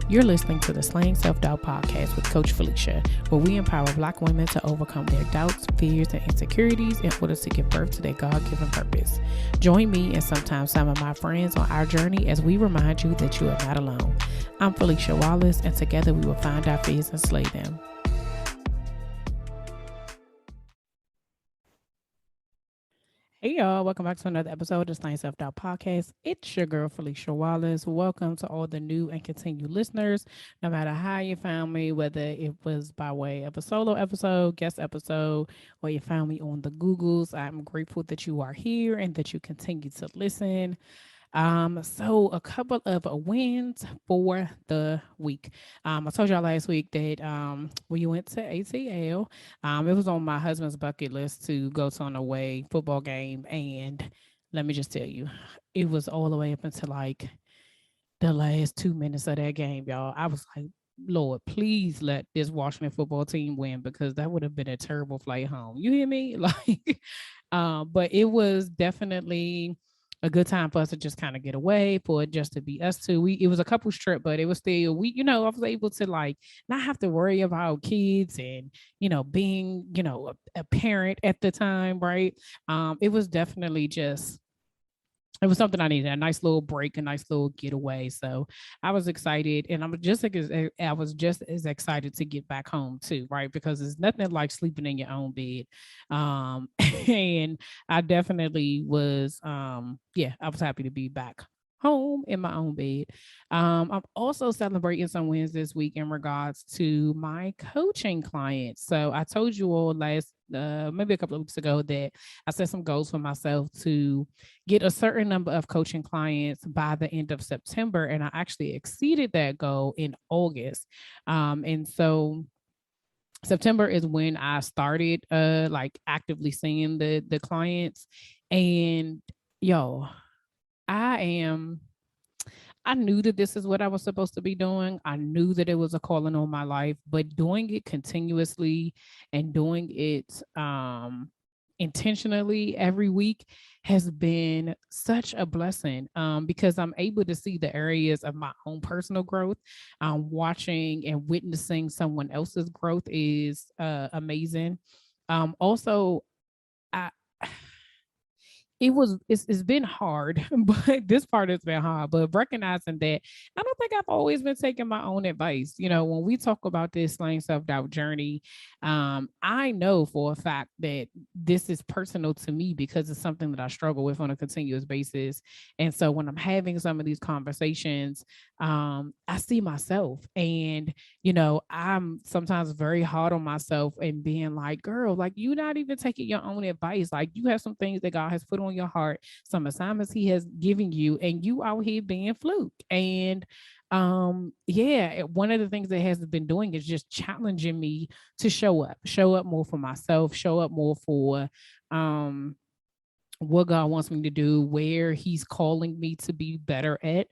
You're listening to the Slaying Self-Doubt podcast with Coach Felicia, where we empower Black women to overcome their doubts, fears, and insecurities in order to give birth to their God-given purpose. Join me and sometimes some of my friends on our journey as we remind you that you are not alone. I'm Felicia Wallace, and together we will find our fears and slay them. Hey y'all, welcome back to another episode of the Slaying Self-Doubt podcast. It's your girl Felicia Wallace. Welcome to all the new and continued listeners. No matter how you found me, whether it was by way of a solo episode, guest episode, or you found me on the Googles, I'm grateful that you are here and that you continue to listen. So a couple of wins for the week. I told y'all last week that we went to ATL. It was on my husband's bucket list to go to an away football game, and let me just tell you, it was all the way up until like the last 2 minutes of that game, y'all. I was like, Lord, please let this Washington football team win because that would have been a terrible flight home. You hear me? But it was definitely a good time for us to just kind of get away, for it just to be us two. It was a couple trip, but it was still I was able to like not have to worry about kids and being a parent at the time, right? It was definitely just it was something I needed, a nice little break, a nice little getaway. So I was excited, and I was just as excited to get back home too, right? Because there's nothing like sleeping in your own bed. And I definitely was, I was happy to be back home in my own bed. I'm also celebrating some wins this week in regards to my coaching clients. So I told you all maybe a couple of weeks ago that I set some goals for myself to get a certain number of coaching clients by the end of September. And I actually exceeded that goal in August. And so September is when I started like actively seeing the clients. And yo, I knew that this is what I was supposed to be doing. I knew that it was a calling on my life, but doing it continuously and doing it intentionally every week has been such a blessing because I'm able to see the areas of my own personal growth. Watching and witnessing someone else's growth is amazing. Also, I it's been hard, but this part has been hard. But recognizing that I don't think I've always been taking my own advice. When we talk about this slaying self-doubt journey, I know for a fact that this is personal to me because it's something that I struggle with on a continuous basis. And so when I'm having some of these conversations, I see myself, and I'm sometimes very hard on myself and being like, girl, like you're not even taking your own advice. Like you have some things that God has put on your heart, some assignments he has given you, and you out here being fluke. And one of the things that has been doing is just challenging me to show up more for myself, show up more for what God wants me to do, where he's calling me to be better at.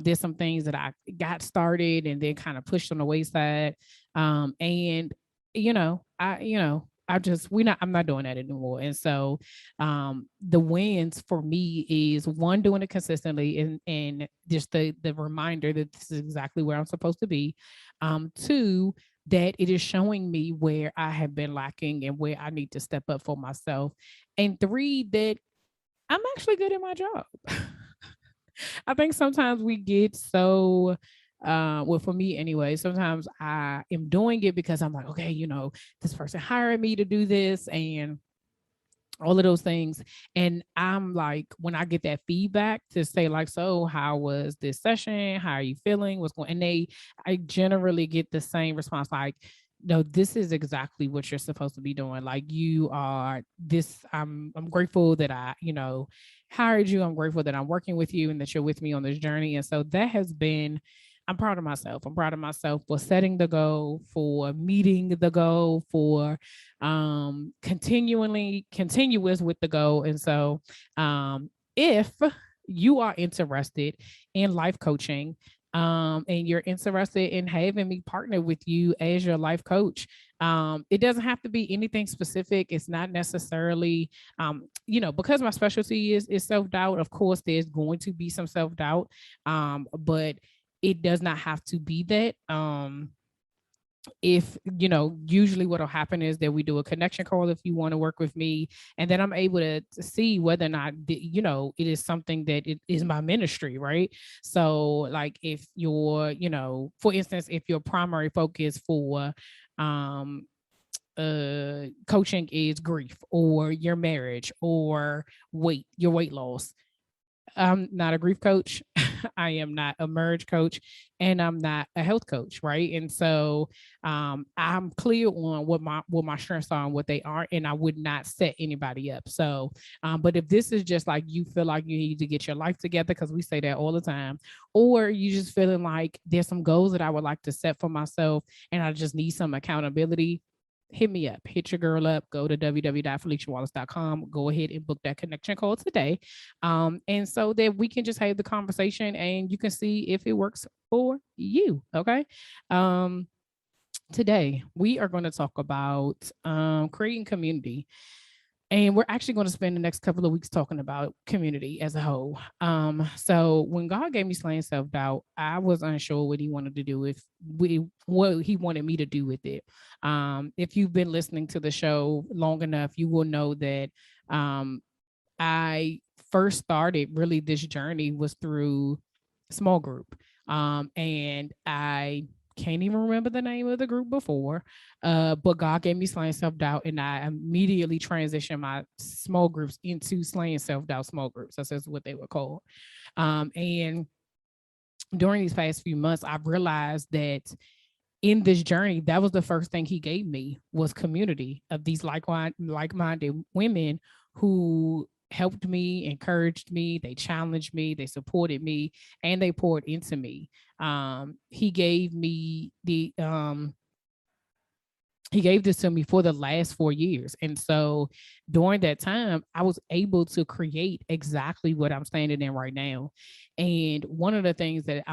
There's some things that I got started and then kind of pushed on the wayside. And I'm not doing that anymore. And so the wins for me is one, doing it consistently and just the reminder that this is exactly where I'm supposed to be. Two, that it is showing me where I have been lacking and where I need to step up for myself. And three, that I'm actually good at my job. I think sometimes we get so well, for me anyway, sometimes I am doing it because I'm like, okay, this person hired me to do this and all of those things. And I'm like, when I get that feedback to say like, so how was this session? How are you feeling? What's going? And I generally get the same response, like, no, this is exactly what you're supposed to be doing. Like you are this, I'm grateful that I, hired you. I'm grateful that I'm working with you and that you're with me on this journey. And so that has been, I'm proud of myself. I'm proud of myself for setting the goal, for meeting the goal, for continuous with the goal. And so if you are interested in life coaching, and you're interested in having me partner with you as your life coach, it doesn't have to be anything specific. It's not necessarily, because my specialty is self-doubt. Of course, there's going to be some self-doubt, but it does not have to be that. If usually what'll happen is that we do a connection call if you want to work with me, and then I'm able to see whether or not it is something that it is my ministry, right? So like if for instance, if your primary focus for um coaching is grief or your marriage or your weight loss, I'm not a grief coach. I am not a marriage coach, and I'm not a health coach, right? And so I'm clear on what my strengths are and what they are, and I would not set anybody up. So, but if this is just like you feel like you need to get your life together, because we say that all the time, or you just feeling like there's some goals that I would like to set for myself, and I just need some accountability, hit me up, hit your girl up, go to www.feliciawallace.com, go ahead and book that connection call today. And so that we can just have the conversation and you can see if it works for you. Okay. Um, Today we are going to talk about creating community. And we're actually going to spend the next couple of weeks talking about community as a whole. So when God gave me slaying self-doubt, I was unsure what he wanted to do what he wanted me to do with it. If you've been listening to the show long enough, you will know that um, I first started really this journey was through small group. And I can't even remember the name of the group before, but God gave me slaying self-doubt, and I immediately transitioned my small groups into slaying self-doubt small groups. That's what they were called. And during these past few months, I've realized that in this journey, that was the first thing he gave me was community of these like-minded women who helped me, encouraged me, they challenged me, they supported me, and they poured into me. He gave me he gave this to me for the last 4 years. And so during that time, I was able to create exactly what I'm standing in right now. And one of the things that,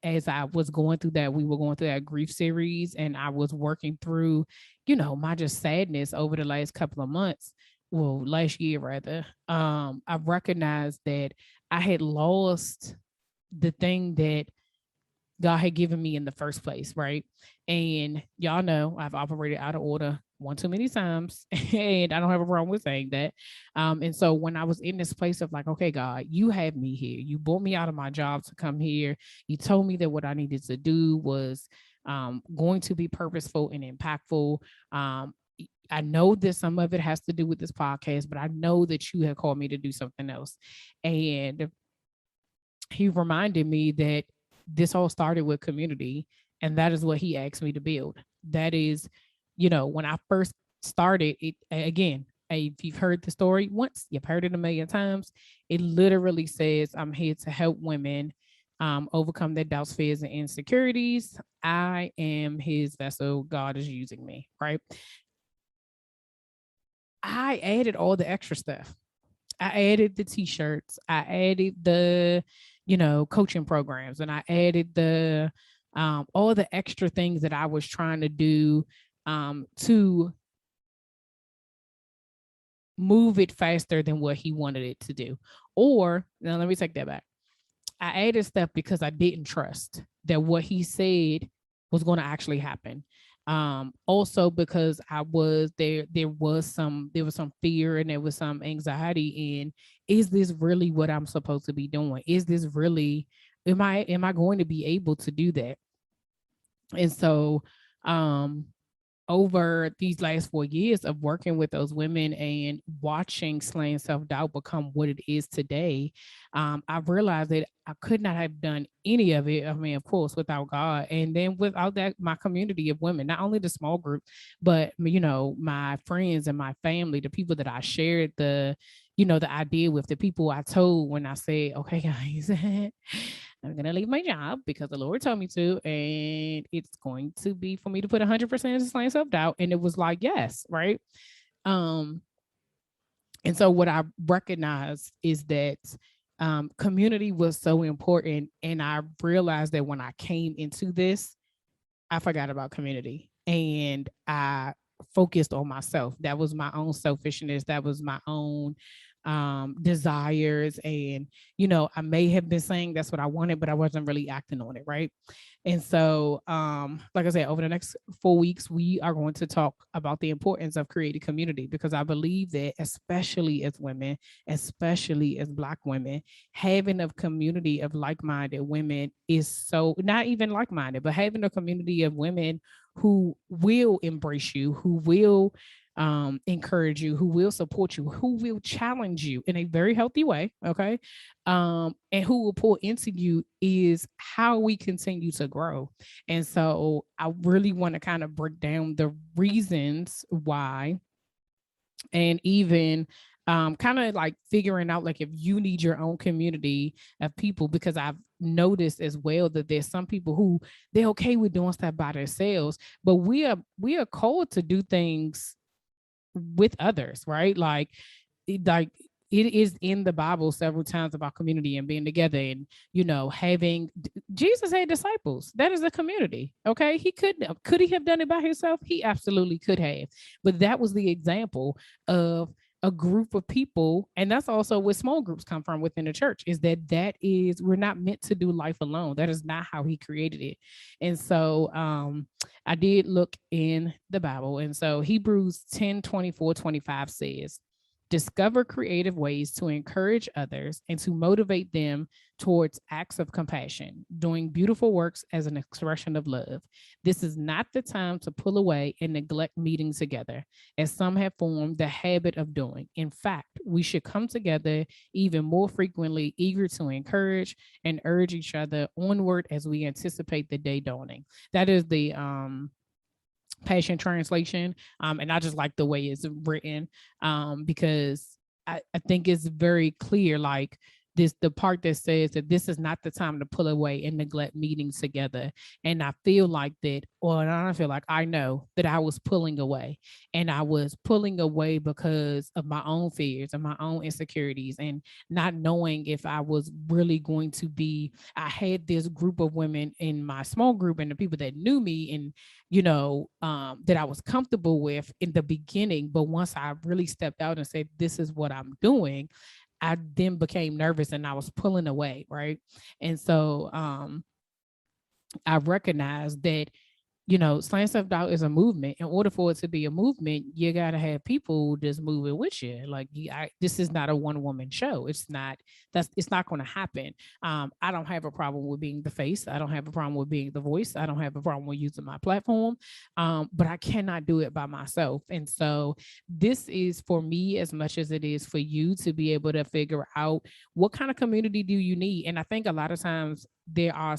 as I was going through that, we were going through that grief series, and I was working through, my just sadness over the last couple of months. Well, last year rather, I recognized that I had lost the thing that God had given me in the first place, right? And y'all know I've operated out of order one too many times, and I don't have a problem with saying that. And so when I was in this place of like, okay, God, you have me here. You brought me out of my job to come here. You told me that what I needed to do was going to be purposeful and impactful. I know that some of it has to do with this podcast, but I know that you have called me to do something else. And he reminded me that this all started with community, and that is what he asked me to build. That is, when I first started it, again, if you've heard the story once, you've heard it a million times. It literally says, I'm here to help women overcome their doubts, fears, and insecurities. I am his vessel. God is using me, right? I added all the extra stuff. I added the t-shirts, I added the, coaching programs, and I added the all the extra things that I was trying to do to move it faster than what he wanted it to do. Or now let me take that back. I added stuff because I didn't trust that what he said was going to actually happen. Also because I was there was some fear and there was some anxiety in, is this really what I'm supposed to be doing? Is this really, am I going to be able to do that? And so um over these last 4 years of working with those women and watching slaying self-doubt become what it is today, I've realized that I could not have done any of it, I mean, of course, without God, and then without that, my community of women, not only the small group, but my friends and my family, the people that I shared the idea with, the people I told when I said, okay guys, I'm gonna leave my job because the Lord told me to, and it's going to be for me to put 100% into slaying self-doubt. And it was like, yes, right. Um, and so what I recognized is that community was so important. And I realized that when I came into this, I forgot about community and I focused on myself. That was my own selfishness. That was my own desires. And, I may have been saying that's what I wanted, but I wasn't really acting on it. Right. And so, like I said, over the next 4 weeks, we are going to talk about the importance of creating community, because I believe that, especially as women, especially as Black women, having a community of like-minded women is so, not even like-minded, but having a community of women who will embrace you, who will encourage you, who will support you, who will challenge you in a very healthy way. Okay. And who will pour into you is how we continue to grow. And so I really want to kind of break down the reasons why, and even kind of like figuring out, like, if you need your own community of people, because I've noticed as well that there's some people who they're okay with doing stuff by themselves, but we are called to do things with others, right? Like it is in the Bible several times about community and being together, and having Jesus had disciples. That is a community. Okay. Could he have done it by himself? He absolutely could have. But that was the example of a group of people. And that's also where small groups come from within the church, is that is, we're not meant to do life alone. That is not how he created it. And so I did look in the Bible. And so Hebrews 10:24-25 says, discover creative ways to encourage others and to motivate them towards acts of compassion, doing beautiful works as an expression of love. This is not the time to pull away and neglect meeting together, as some have formed the habit of doing. In fact, we should come together even more frequently, eager to encourage and urge each other onward as we anticipate the day dawning. That is the Passion Translation. And I just like the way it's written, because I think it's very clear, like, the part that says that this is not the time to pull away and neglect meetings together. And I feel like that, or I don't feel like, I know that I was pulling away, and I was pulling away because of my own fears and my own insecurities, and not knowing if I was really going to be. I had this group of women in my small group, and the people that knew me, and that I was comfortable with in the beginning. But once I really stepped out and said, this is what I'm doing, I then became nervous and I was pulling away. Right. And so I recognized that, slaying self-doubt is a movement. In order for it to be a movement, you got to have people just moving with you. Like, this is not a one-woman show. It's not going to happen. I don't have a problem with being the face. I don't have a problem with being the voice. I don't have a problem with using my platform. But I cannot do it by myself. And so this is for me as much as it is for you to be able to figure out, what kind of community do you need? And I think a lot of times there are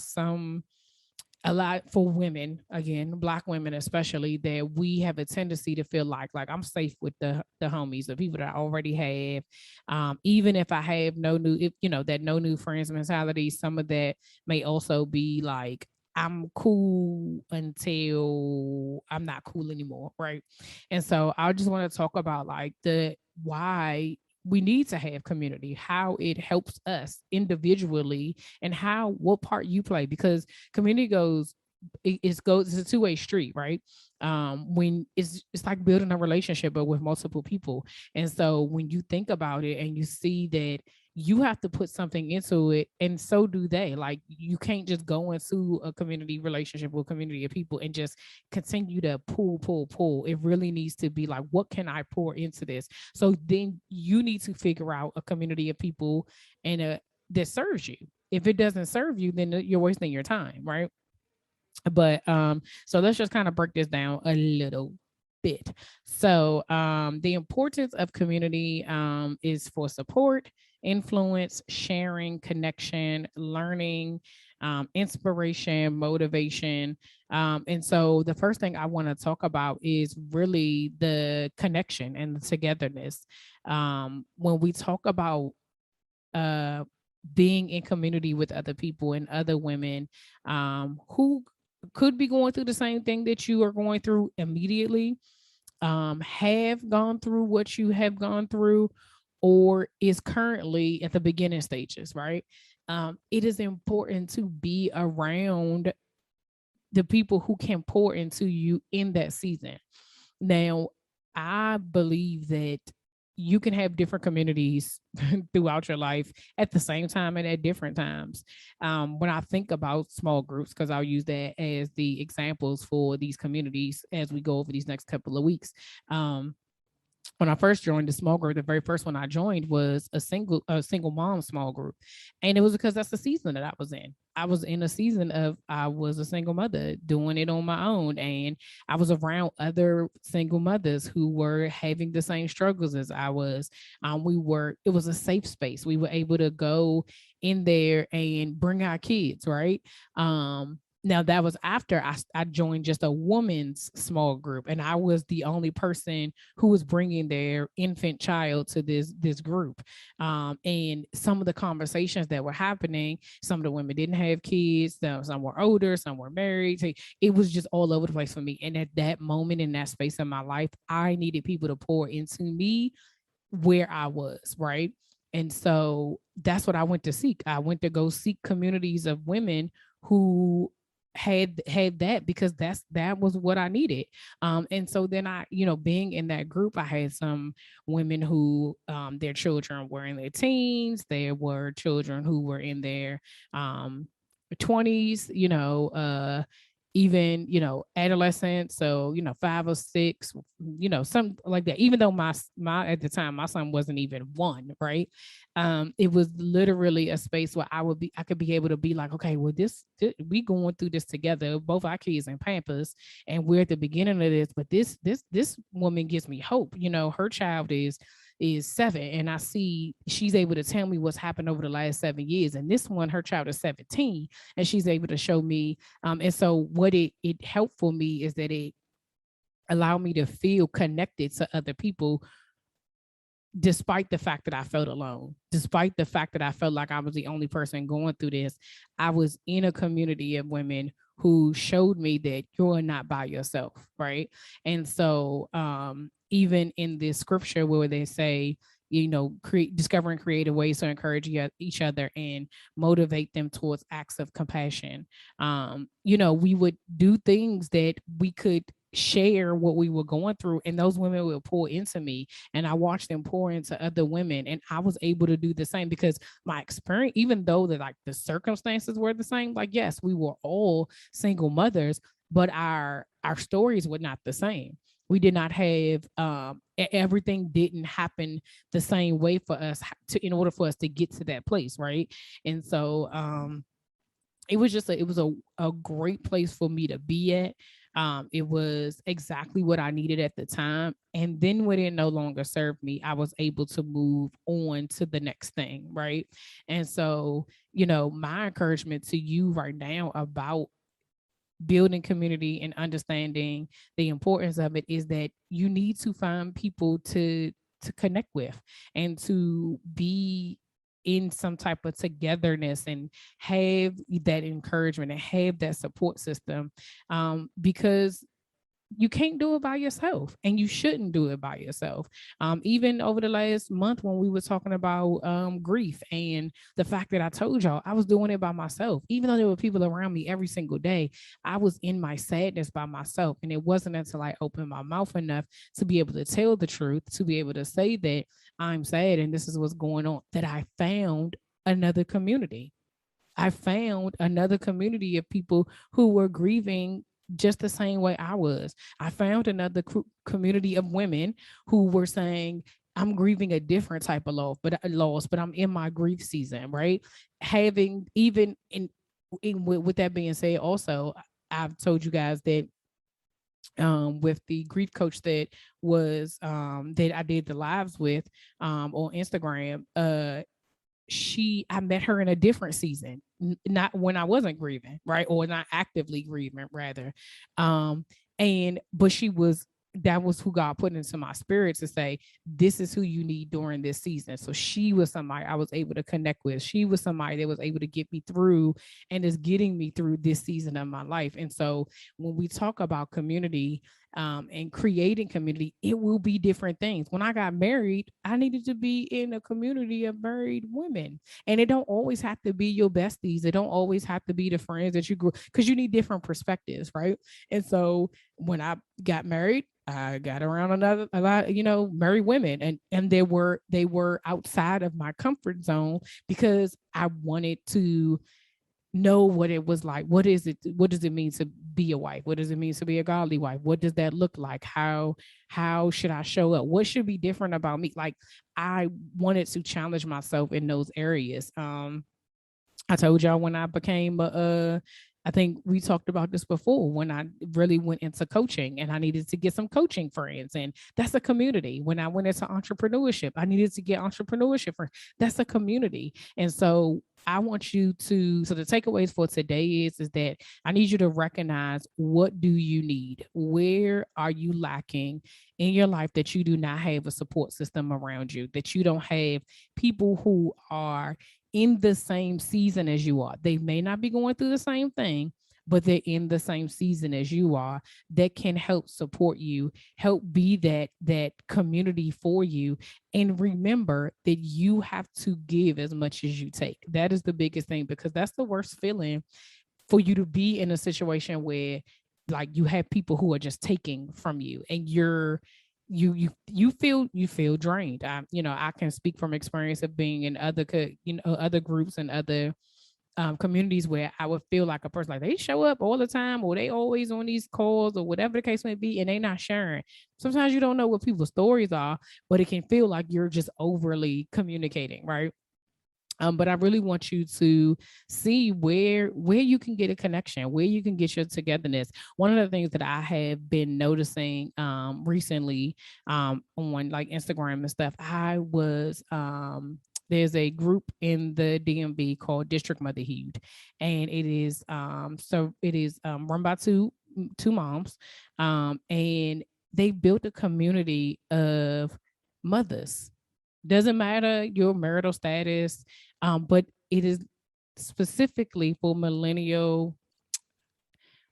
a lot for women, again, Black women especially, that we have a tendency to feel like I'm safe with the homies, the people that I already have. Even if I have no new, if that no new friends mentality, some of that may also be like, I'm cool until I'm not cool anymore, right? And so I just want to talk about, like, the why we need to have community, how it helps us individually, and what part you play, because community it's a two-way street, right? When it's like building a relationship, but with multiple people. And so when you think about it and you see that you have to put something into it, and so do they. Like, you can't just go into a community relationship with a community of people and just continue to pull. It really needs to be like, what can I pour into this? So then you need to figure out a community of people and that serves you. If it doesn't serve you, then you're wasting your time, right? But so let's just kind of break this down a little bit. So the importance of community is for support, influence, sharing, connection, learning, inspiration, motivation. And so the first thing I want to talk about is really the connection and the togetherness. When we talk about uh being in community with other people and other women who could be going through the same thing that you are going through immediately, have gone through what you have gone through, or is currently at the beginning stages, right? It is important to be around the people who can pour into you in that season. Now, I believe that you can have different communities throughout your life at the same time and at different times. When I think about small groups, because I'll use that as the examples for these communities as we go over these next couple of weeks. Um, when I first joined the small group, the very first one I joined was a single mom small group. And it was because that's the season that I was in. I was in a season of I was a single mother doing it on my own. And I was around other single mothers who were having the same struggles as I was. It was a safe space. We were able to go in there and bring our kids, right? Now that was after I joined just a woman's small group, and I was the only person who was bringing their infant child to this group. And some of the conversations that were happening, some of the women didn't have kids, some were older, some were married. So it was just all over the place for me. And at that moment in that space in my life, I needed people to pour into me where I was, right? And so that's what I went to seek. I went to go seek communities of women who had that, because that was what I needed. And so then being in that group, I had some women who their children were in their teens. There were children who were in their 20s, even adolescents, so 5 or 6, something like that. Even though my at the time my son wasn't even 1, right? It was literally a space where I could be able to be like, okay, well, this we going through this together, both our kids in Pampers, and we're at the beginning of this, but this woman gives me hope. Her child is 7, and I see she's able to tell me what's happened over the last 7 years, and this one, her child is 17, and she's able to show me. And so what it helped for me is that it allowed me to feel connected to other people, despite the fact that I felt alone, despite the fact that I felt like I was the only person going through this. I was in a community of women who showed me that you're not by yourself, right? And so even in this scripture where they say, discovering creative ways to encourage each other and motivate them towards acts of compassion. We would do things that we could share what we were going through, and those women would pour into me, and I watched them pour into other women, and I was able to do the same, because my experience, even though the circumstances were the same, like, yes, we were all single mothers, but our stories were not the same. We did not have everything didn't happen the same way for us in order for us to get to that place, right? And so it was just a great place for me to be at. It was exactly what I needed at the time. And then when it no longer served me, I was able to move on to the next thing, right? And so, my encouragement to you right now about building community and understanding the importance of it is that you need to find people to connect with, and to be in some type of togetherness, and have that encouragement, and have that support system, because you can't do it by yourself, and you shouldn't do it by yourself. Even over the last month, when we were talking about grief, and the fact that I told y'all I was doing it by myself, even though there were people around me every single day, I was in my sadness by myself. And it wasn't until I opened my mouth enough to be able to tell the truth, to be able to say that I'm sad and this is what's going on, that I found another community. I found another community of people who were grieving just the same way I was. I found another community of women who were saying, I'm grieving a different type of loss, but I'm in my grief season, right? Having even with that being said, also, I've told you guys that with the grief coach that I did the lives with on Instagram, I met her in a different season, not when I wasn't grieving, right? Or not actively grieving, rather. But that was who God put into my spirit to say, this is who you need during this season. So she was somebody I was able to connect with. She was somebody that was able to get me through, and is getting me through this season of my life. And so when we talk about community, and creating community, it will be different things. When I got married, I needed to be in a community of married women. And it don't always have to be your besties. It don't always have to be the friends that you grew, because you need different perspectives, right? And so when I got married, I got around a lot, married women, and they were outside of my comfort zone because I wanted to know what it was like. What is it? What does it mean to be a wife? What does it mean to be a godly wife? What does that look like? How should I show up? What should be different about me? Like, I wanted to challenge myself in those areas. I told y'all when I became I think we talked about this before, when I really went into coaching and I needed to get some coaching friends, and that's a community. When I went into entrepreneurship, I needed to get entrepreneurship friends. That's a community. And so I want you to, so the takeaways for today is that I need you to recognize, what do you need? Where are you lacking in your life that you do not have a support system around you, that you don't have people who are in the same season as you are. They may not be going through the same thing, but they're in the same season as you are, that can help support you, help be that community for you. And remember that you have to give as much as you take. That is the biggest thing, because that's the worst feeling, for you to be in a situation where, like, you have people who are just taking from you, and you feel drained. I can speak from experience of being in other groups and other communities, where I would feel like a person, like, they show up all the time, or they always on these calls, or whatever the case may be, and they not sharing. Sometimes you don't know what people's stories are, but it can feel like you're just overly communicating, right? But I really want you to see where you can get a connection, where you can get your togetherness. One of the things that I have been noticing recently, on like Instagram and stuff, I was there's a group in the DMV called District Motherhood, and it is run by two moms, and they built a community of mothers. Doesn't matter your marital status, but it is specifically for millennial.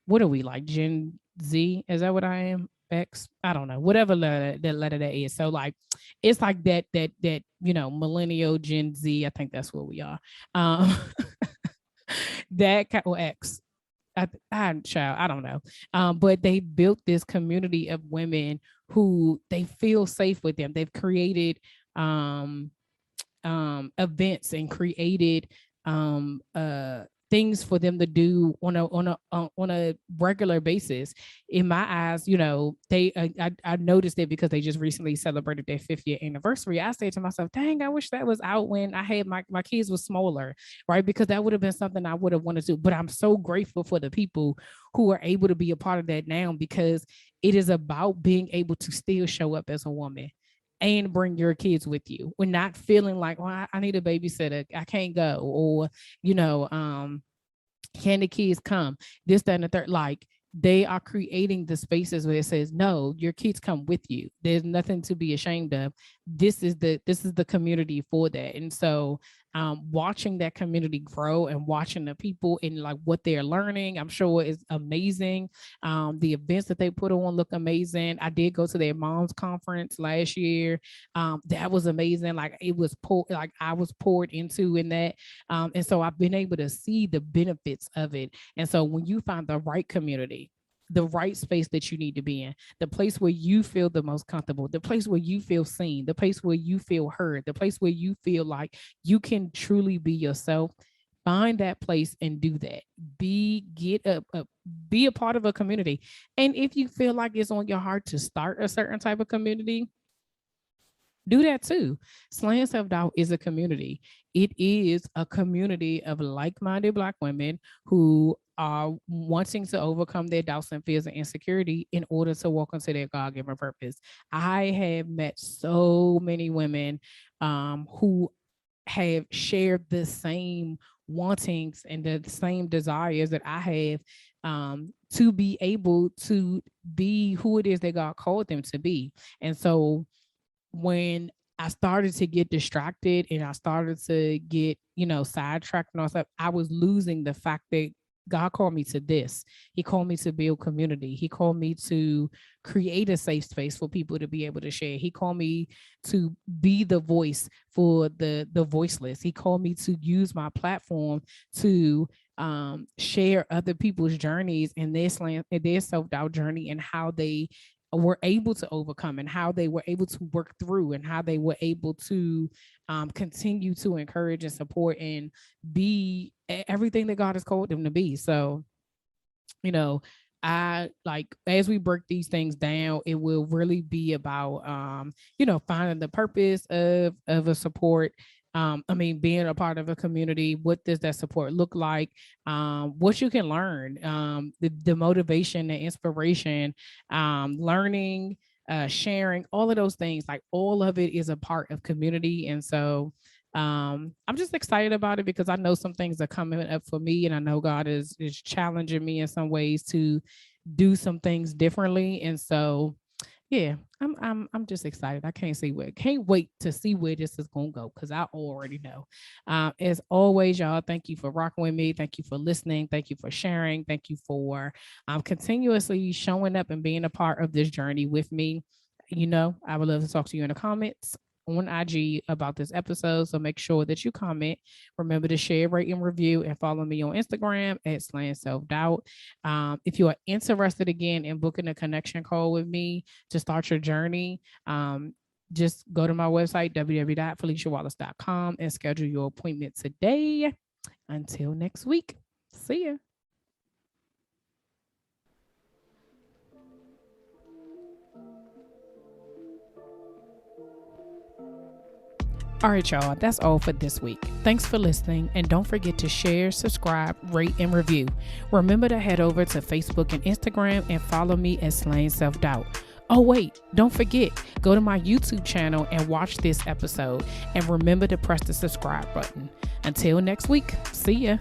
What are we, like, Gen Z? Is that what I am? X? I don't know. Whatever letter that is. So, like, it's like that millennial, Gen Z. I think that's what we are. Um, that kind, or X. Child, I don't know. But they built this community of women who they feel safe with them. They've created um events and created things for them to do on a regular basis. In my eyes, I noticed it because they just recently celebrated their 50th anniversary. I said to myself, dang, I wish that was out when I had my kids was smaller, right? Because that would have been something I would have wanted to. But I'm so grateful for the people who are able to be a part of that now, because it is about being able to still show up as a woman and bring your kids with you. We're not feeling like, well, I need a babysitter, I can't go, or you know, can the kids come? This, that, and the third. Like, they are creating the spaces where it says, no, your kids come with you. There's nothing to be ashamed of. This is the community for that. And so watching that community grow and watching the people and like what they're learning, I'm sure is amazing. The events that they put on look amazing. I did go to their mom's conference last year. That was amazing. Like, it was like I was poured into in that. And so I've been able to see the benefits of it. And so when you find the right community, the right space that you need to be in, the place where you feel the most comfortable, the place where you feel seen, the place where you feel heard, the place where you feel like you can truly be yourself, find that place and do that. Be a part of a community. And if you feel like it's on your heart to start a certain type of community, do that too. Slaying Self Doubt is a community. It is a community of like minded Black women who are wanting to overcome their doubts and fears and insecurity in order to walk into their God given purpose. I have met so many women who have shared the same wantings and the same desires that I have, to be able to be who it is that God called them to be. And so when I started to get distracted and I started to get, sidetracked and all stuff, I was losing the fact that God called me to this. He called me to build community. He called me to create a safe space for people to be able to share. He called me to be the voice for the voiceless. He called me to use my platform to share other people's journeys and their self-doubt journey, and how they were able to overcome, and how they were able to work through, and how they were able to continue to encourage and support and be everything that God has called them to be. So, you know, I like, as we break these things down, it will really be about finding the purpose of a support. Being a part of a community, what does that support look like? What you can learn, the motivation, the inspiration, learning, sharing, all of those things, like all of it is a part of community. And so I'm just excited about it because I know some things are coming up for me, and I know God is challenging me in some ways to do some things differently. And so yeah, I'm just excited. I can't wait to see where this is gonna go, because I already know. As always, y'all, thank you for rocking with me. Thank you for listening. Thank you for sharing. Thank you for continuously showing up and being a part of this journey with me. I would love to talk to you in the comments on IG about this episode. So make sure that you comment. Remember to share, rate, and review, and follow me on Instagram at Slaying Self Doubt. If you are interested again in booking a connection call with me to start your journey, just go to my website, www.feliciawallace.com, and schedule your appointment today. Until next week, see ya. All right, y'all, that's all for this week. Thanks for listening, and don't forget to share, subscribe, rate, and review. Remember to head over to Facebook and Instagram and follow me at Slaying Self Doubt. Oh, wait, don't forget, go to my YouTube channel and watch this episode, and remember to press the subscribe button. Until next week, see ya.